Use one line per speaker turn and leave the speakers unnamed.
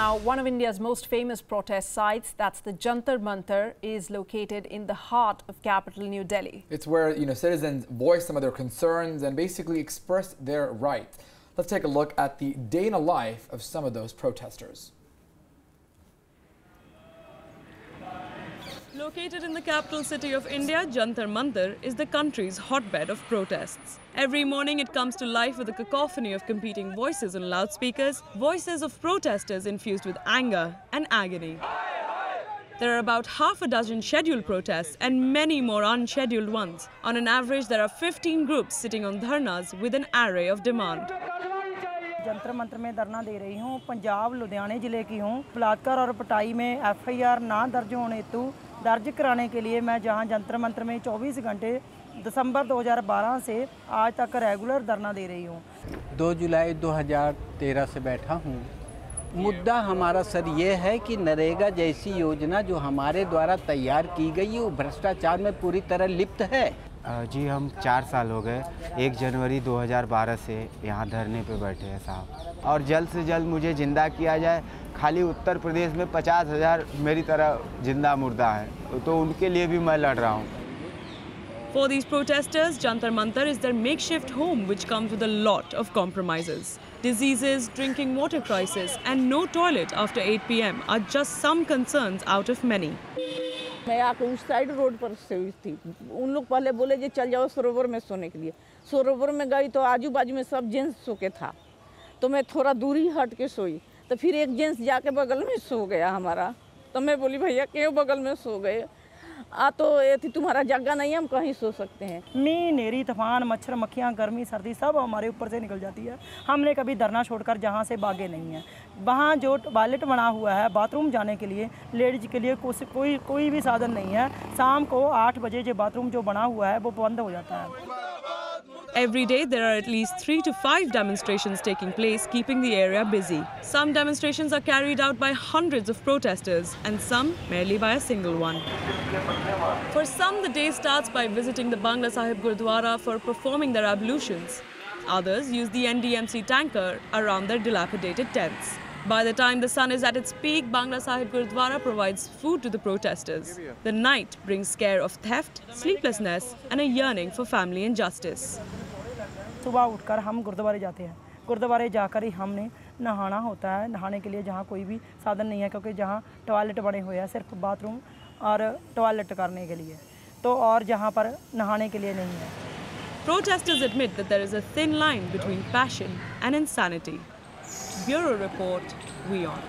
now, one of India's most famous protest sites, that's the Jantar Mantar, is located in the heart of capital New Delhi.
It's where, citizens voice some of their concerns and basically express their rights. Let's take a look at the day in the life of some of those protesters.
Located in the capital city of India, Jantar Mantar is the country's hotbed of protests. Every morning it comes to life with a cacophony of competing voices on loudspeakers, voices of protesters infused with anger and agony. There are about half a dozen scheduled protests and many more unscheduled ones. On an average, there are 15 groups sitting on dharnas with an array of demand.
Jantar Mantar में धरना दे रही हूँ। पंजाब लुधियाने जिले की हूँ। बलात्कार और पिटाई में एफआईआर ना दर्ज होने हेतु दर्ज कराने के लिए मैं जहाँ जंतर मंतर में 24 घंटे दिसंबर 2012 से आज तक रेगुलर धरना दे रही हूँ।
2 जुलाई 2013 से बैठा हूँ। मुद्दा हमारा सर ये है कि नरेगा जैसी योजना जो हमारे द्वारा तैयार की गई है वो भ्रष्टाचार में पूरी तरह लिप्त है।
जी हम 4 साल हो गए, 1 जनवरी 2012 से यहाँ धरने पे बैठे हैं साहब, और जल्द से जल्द मुझे जिंदा किया जाए। खाली उत्तर प्रदेश में 50,000 मेरी तरह जिंदा मुर्दा हैं, तो उनके लिए भी मैं लड़ रहा हूँ।
For these protesters, Jantar Mantar is their makeshift home which comes with a lot of compromises. Diseases, drinking water crisis and no toilet after 8 PM are just some concerns out of many.
मैं आकर उस side road पर सोई थी। उन लोग पहले बोले कि चल जाओ सरोवर में सोने के लिए। सरोवर में गई तो आजू बाजू में सब जेंट्स सो के था, तो मैं थोड़ा दूरी हट के सोई, तो फिर एक जेंट्स जाके बगल में सो गया हमारा। तो मैं बोली भैया क्यों बगल में सो गए? तो ये थी तुम्हारा जगह नहीं है, हम कहीं सो सकते हैं।
मींह, नेरी, तूफान, मच्छर, मक्खियाँ, गर्मी, सर्दी सब हमारे ऊपर से निकल जाती है। हमने कभी धरना छोड़कर जहाँ से भागे नहीं है। वहाँ जो टॉयलेट बना हुआ है बाथरूम जाने के लिए लेडीज के लिए कोई भी साधन नहीं है। शाम को 8 बजे जो बाथरूम जो बना हुआ है वो बंद हो जाता है।
Every day, there are at least 3 to 5 demonstrations taking place, keeping the area busy. Some demonstrations are carried out by hundreds of protesters and some merely by a single one. For some, the day starts by visiting the Bangla Sahib Gurdwara for performing their ablutions. Others use the NDMC tanker around their dilapidated tents. By the time the sun is at its peak, Bangla Sahib Gurdwara provides food to the protesters. The night brings scare of theft, sleeplessness and a yearning for family and justice.
सुबह उठकर हम गुरुद्वारे जाते हैं। गुरुद्वारे जाकर ही हमने नहाना होता है। नहाने के लिए जहाँ कोई भी साधन नहीं है, क्योंकि जहाँ टॉयलेट बने हुए हैं सिर्फ बाथरूम और टॉयलेट करने के लिए, तो और जहाँ पर नहाने के लिए नहीं है।
Protesters admit that there is a thin line between passion and insanity. Bureau Report, WION.